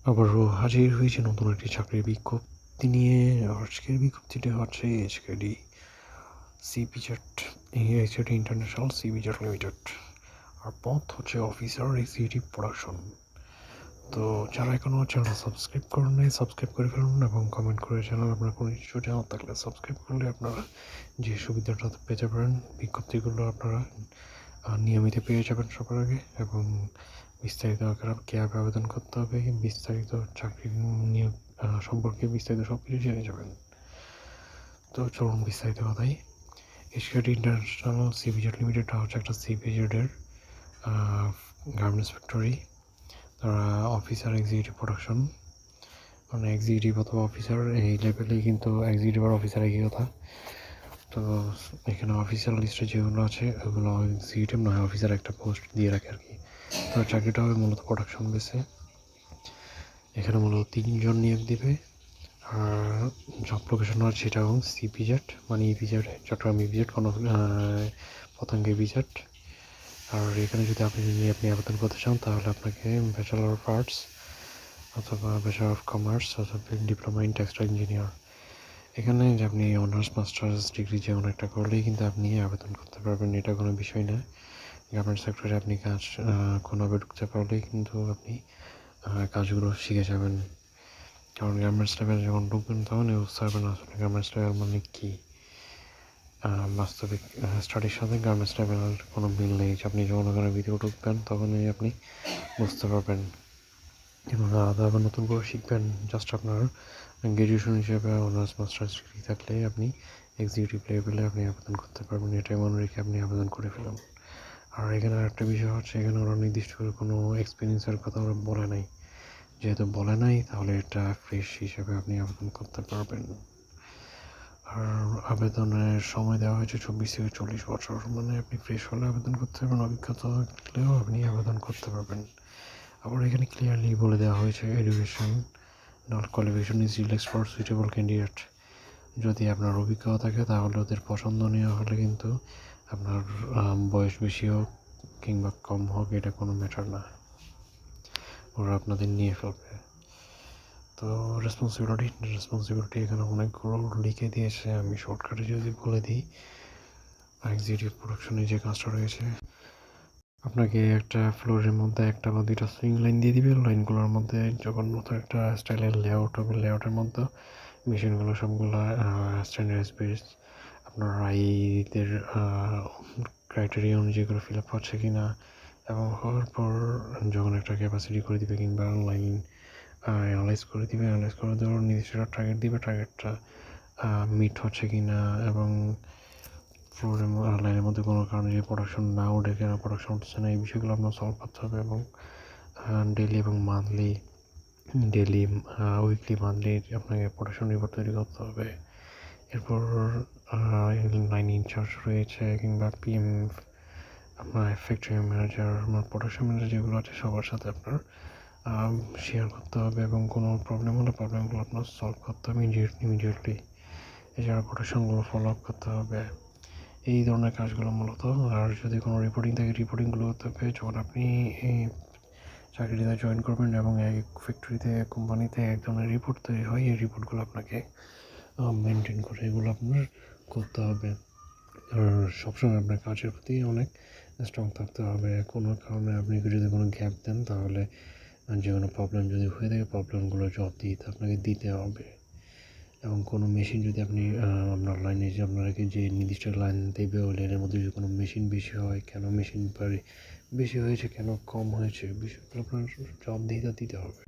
আবারও হাজির হয়েছে নতুন একটি চাকরির বিজ্ঞপ্তি নিয়ে। আজকের বিজ্ঞপ্তিটি হচ্ছে HKD CPZ HKD international CPZ limited, আর পথ হচ্ছে অফিসার এক্সিকিউটিভ প্রোডাকশন। তো যারা এখনও চ্যানেল সাবস্ক্রাইব করেন নাই, সাবস্ক্রাইব করে ফেলুন এবং কমেন্ট করে চ্যানেল আপনার কোনো কিছু জানার থাকলে সাবস্ক্রাইব করলে আপনারা যে সুবিধাটা পেয়ে যাবেন, বিজ্ঞপ্তিগুলো আপনারা নিয়মিত পেয়ে যাবেন সবার আগে, এবং বিস্তারিত কীভাবে আবেদন করতে হবে, বিস্তারিত চাকরি নিয়োগ সম্পর্কে বিস্তারিত সব কিছু জেনে যাবেন। তো চলুন বিস্তারিত কথাই। এশিয়াড ইন্টারন্যাশনাল সিপিজেড লিমিটেডটা হচ্ছে একটা সিপিজেডের গার্মেন্টস ফ্যাক্টরি। তারা অফিসার এক্সিকিউটিভ প্রোডাকশন, মানে এক্সিকিউটিভ অথবা অফিসার এই লেভেলেই, কিন্তু এক্সিকিউটিভ আর অফিসার একই কথা। তো এখানে অফিসিয়াল লিস্টে যেগুলো আছে ওগুলো এক্সিকিউটিভ নয়, অফিসার একটা পোস্ট দিয়ে রাখে আর কি। তো চাকরিটা হবে মূলত প্রোডাকশন বেসে। এখানে মূলত 3 জন নিয়োগ দিবে। আর জব লোকেশন হচ্ছে সেটাও সিপিজেড, মানে ইপিজেড, চট্টগ্রাম ইপিজেড, কোনো পতঙ্গ ইপিজেড। আর এখানে যদি আপনি আবেদন করতে চান তাহলে আপনাকে ব্যাচেলর অফ আর্টস অথবা ব্যাচেলর অফ কমার্স অথবা ডিপ্লোমা ইন টেক্সটাইল ইঞ্জিনিয়ার, এখানে যে আপনি অনার্স মাস্টার্স ডিগ্রি যে কোনো একটা করলেই কিন্তু আপনি আবেদন করতে পারবেন। এটা কোনো বিষয় না। গার্মেন্টস সেক্টরে আপনি কাজ কোনোভাবে ঢুকতে পারলেই কিন্তু আপনি কাজগুলো শিখে যাবেন। কারণ গার্মেন্টস লেভেল যখন ঢুকবেন তখন বুঝতে পারবেন আসলে গার্মেন্টস লেভেল মানে কী। বাস্তবিক স্টাডির সাথে গার্মেন্টস লেভেলের কোনো মিল নেই। আপনি যখন ওখানে ভিতরে ঢুকবেন তখনই আপনি বুঝতে পারবেন এবং আলাদাভাবে নতুন করে শিখবেন। জাস্ট আপনার গ্র্যাজুয়েশন হিসেবে অনার্স মাস্টার্স ডিগ্রি থাকলে আপনি এক্সিকিউটিভ লেভেলে আপনি আবেদন করতে পারবেন। এটাই মনে রেখে আপনি আবেদন করে ফেলুন। আর এখানে একটা বিষয় হচ্ছে, এখানে ওরা নির্দিষ্ট করে কোনো এক্সপিরিয়েন্সের কথা ওরা বলে নাই। যেহেতু বলে নাই তাহলে এটা ফ্রেশ হিসেবে আপনি আবেদন করতে পারবেন। আর আবেদনের সময় দেওয়া হয়েছে 24 থেকে 40 বছর, মানে আপনি ফ্রেশ হলে আবেদন করতে পারবেন, অভিজ্ঞতা থাকলেও আপনি আবেদন করতে পারবেন। আবার এখানে ক্লিয়ারলি বলে দেওয়া হয়েছে education not qualification is relax for suitable candidate. যদি আপনার অভিজ্ঞতা থাকে তাহলে ওদের পছন্দনীয় হলে কিন্তু আপনার বয়স বেশি হোক কিংবা কম হোক এটা কোনো ম্যাটার না, ওরা আপনাদের নিয়ে ফেলবে। তো রেসপন্সিবিলিটি এখানে অনেকগুলো লিখে দিয়েছে। আমি শর্টকাটে যদি বলে দিই, এক্সিকিউটিভ প্রোডাকশনে যে কাজটা রয়েছে, আপনাকে একটা ফ্লোরের মধ্যে একটা বা দুইটা সুইং লাইন দিয়ে দিবে। লাইনগুলোর মধ্যে যখন মতো একটা স্টাইলের লেআউট হবে, লেআউটের মধ্যে মেশিনগুলো সবগুলো স্ট্যান্ডার্ড বেস আপনার আইদের ক্রাইটেরিয়া অনুযায়ী করে ফিল আপ হচ্ছে কি না, এবং হওয়ার পর যখন একটা ক্যাপাসিটি করে দিবে কিংবা লাইন অ্যানালাইজ করে দিবে, অ্যানালাইজ করে দেওয়ার নির্দিষ্ট টার্গেট দিবে, টার্গেটটা মিট হচ্ছে কি না, এবং ফ্লোরের লাইনের মধ্যে কোনো কারণে যে প্রোডাকশন না উঠে, কেন প্রোডাকশন উঠছে না, এই বিষয়গুলো আপনার সলভ করতে হবে। এবং ডেলি এবং উইকলি মান্থলি আপনাকে প্রোডাকশন রিপোর্ট তৈরি করতে হবে। এরপর লাইন ইনচার্জ রয়েছে কিংবা পিএম, আপনার ফ্যাক্টরি ম্যানেজার, আপনার প্রোডাকশন ম্যানেজার যেগুলো আছে সবার সাথে আপনার শেয়ার করতে হবে, এবং কোনো প্রবলেম হলে প্রবলেমগুলো আপনার সলভ করতে হবে ইমিডিয়েটলি। এছাড়া প্রোডাকশনগুলো ফলো আপ করতে হবে, এই ধরনের কাজগুলো মূলত। আর যদি কোনো রিপোর্টিং থাকে, রিপোর্টিংগুলো হতে হবে যখন আপনি এই চাকরিতে জয়েন করবেন এবং এই ফ্যাক্টরিতে কোম্পানিতে এক ধরনের রিপোর্ট তৈরি হয়, এই রিপোর্টগুলো আপনাকে মেনটেন করে এগুলো আপনার করতে হবে। আর সবসময় আপনার কাজের প্রতি অনেক স্ট্রং থাকতে হবে। কোনো কারণে আপনি যদি কোনো গ্যাপ দেন তাহলে যে কোনো প্রবলেম যদি হয়ে থাকে, প্রবলেমগুলো আপনাকে দিতে হবে। এবং কোনো মেশিন যদি আপনি আপনার লাইনে যে আপনাকে যে নির্দিষ্ট লাইন দেবে, ওই লাইনের মধ্যে যদি কোনো মেশিন বেশি হয়, কেন মেশিন বেশি হয়েছে, কেন কম হয়েছে, বিষয়গুলো আপনার দিতে হবে।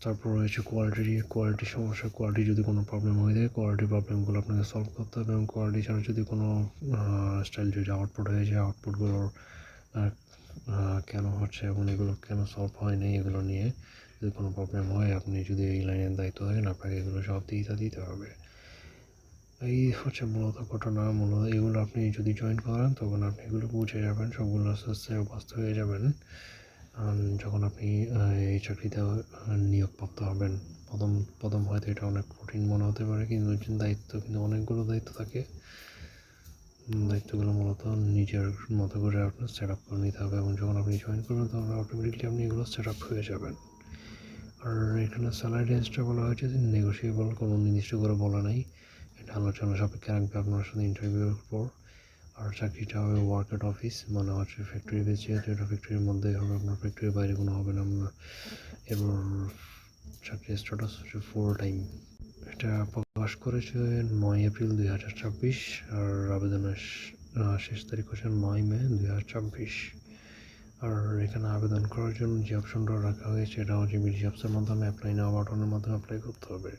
তারপর রয়েছে কোয়ালিটির সমস্যা। কোয়ালিটি যদি কোনো প্রবলেম হয়ে থাকে, কোয়ালিটি প্রবলেমগুলো আপনাকে সলভ করতে হবে। এবং কোয়ালিটি ছাড়া যদি কোনো স্টাইল যদি আউটপুট হয়ে যায়, আউটপুটগুলোর কেন হচ্ছে এবং এগুলো কেন সলভ হয়নি, এগুলো নিয়ে যদি কোনো প্রবলেম হয়, আপনি যদি এই লাইনের দায়িত্ব থাকেন, আপনাকে এগুলো সব দিতে হবে। এই হচ্ছে মূলত ঘটনা। এগুলো আপনি যদি জয়েন করেন তখন আপনি এগুলো বুঝে যাবেন, সবগুলো আস্তে আস্তে অভ্যস্ত হয়ে যাবেন যখন আপনি এই চাকরিতে নিয়োগপ্রাপ্ত হবেন। প্রথম হয়তো এটা অনেক কঠিন মনে হতে পারে, কিন্তু দায়িত্ব কিন্তু অনেকগুলো দায়িত্ব থাকে। দায়িত্বগুলো মূলত নিজের মতো করে আপনার সেট আপ করে নিতে হবে, এবং যখন আপনি জয়েন করবেন তখন অটোমেটিকলি আপনি এগুলো সেট আপ হয়ে যাবেন। আর এখানে স্যালারি রেঞ্জটা বলা হয়েছে যে নেগোশিয়েবল, কোনো নির্দিষ্ট করে বলা নাই, এটা আলোচনা সাপেক্ষে রাখবে আপনার সাথে ইন্টারভিউর পর। আর চাকরিটা হবে ওয়ার্ক অ্যাট অফিস, মানে হচ্ছে ফ্যাক্টরি বেস, যেহেতু এটা ফ্যাক্টরির মধ্যে হবে, আপনার ফ্যাক্টরির বাইরে কোনো হবে না আপনার। এবং চাকরির স্ট্যাটাস হচ্ছে ফুল টাইম। এটা প্রকাশ করেছে 9 এপ্রিল 2026, আর আবেদনের শেষ তারিখ হচ্ছে 9 মে 2026। আর এখানে আবেদন করার জন্য যে অপশনটা রাখা হয়েছে এটা হচ্ছে বিডি জবসের মাধ্যমে অ্যাপ্লাই না বাটনের মাধ্যমে অ্যাপ্লাই করতে হবে।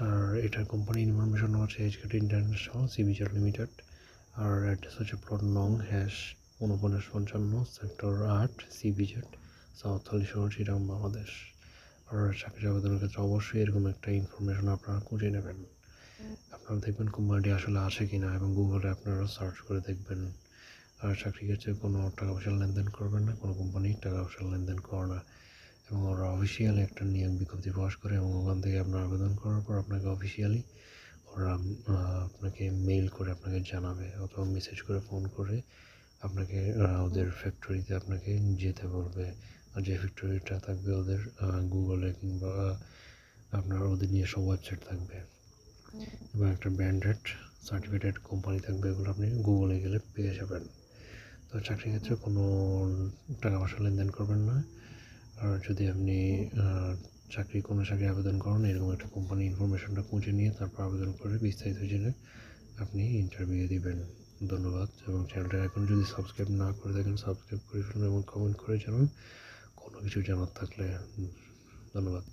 আর এটার কোম্পানি ইনফরমেশন হচ্ছে এইচকেটি ইন্টারন্যাশনাল সিবিজেড লিমিটেড। আর অ্যাড্রেস হচ্ছে প্লট নং #4955 সেক্টর 8 সিবিজেড সাউথ হালি শহর চিটাগাং বাংলাদেশ। আর চাকরি আবেদনের ক্ষেত্রে অবশ্যই এরকম একটা ইনফরমেশন আপনারা খুঁজে নেবেন। আপনারা দেখবেন কোম্পানিটি আসলে আছে কি না, এবং গুগলে আপনারা সার্চ করে দেখবেন। আর চাকরির ক্ষেত্রে কোনো টাকা পয়সা লেনদেন করবেন না, কোনো কোম্পানি টাকা পয়সা লেনদেন করে না। এবং ওরা অফিসিয়ালি একটা নিয়োগ বিজ্ঞপ্তি প্রকাশ করে, এবং ওখান থেকে আপনার আবেদন করার পর আপনাকে অফিসিয়ালি ওরা আপনাকে মেইল করে আপনাকে জানাবে, অথবা মেসেজ করে ফোন করে আপনাকে ওদের ফ্যাক্টরিতে আপনাকে যেতে বলবে। আর যে ফ্যাক্টরিটা থাকবে ওদের গুগলে কিংবা আপনার ওদের নিজস্ব ওয়েবসাইট থাকবে, এবং একটা ব্র্যান্ডেড সার্টিফিকেটেড কোম্পানি থাকবে, এগুলো আপনি গুগলে গেলে পেয়ে যাবেন। তো চাকরির ক্ষেত্রে কোনো টাকা পয়সা লেনদেন করবেন না। আর যদি আপনি কোনো চাকরি আবেদন করেন, এরকম একটা কোম্পানি ইনফরমেশনটা খুঁজে নিয়ে তারপর আবেদন করে বিস্তারিত জেনে আপনি ইন্টারভিউ দিবেন। ধন্যবাদ। এবং চ্যানেলটা এখন যদি সাবস্ক্রাইব না করে থাকেন, সাবস্ক্রাইব করে ফেলুন এবং কমেন্ট করে জানান কোনো কিছু জানার থাকলে। ধন্যবাদ।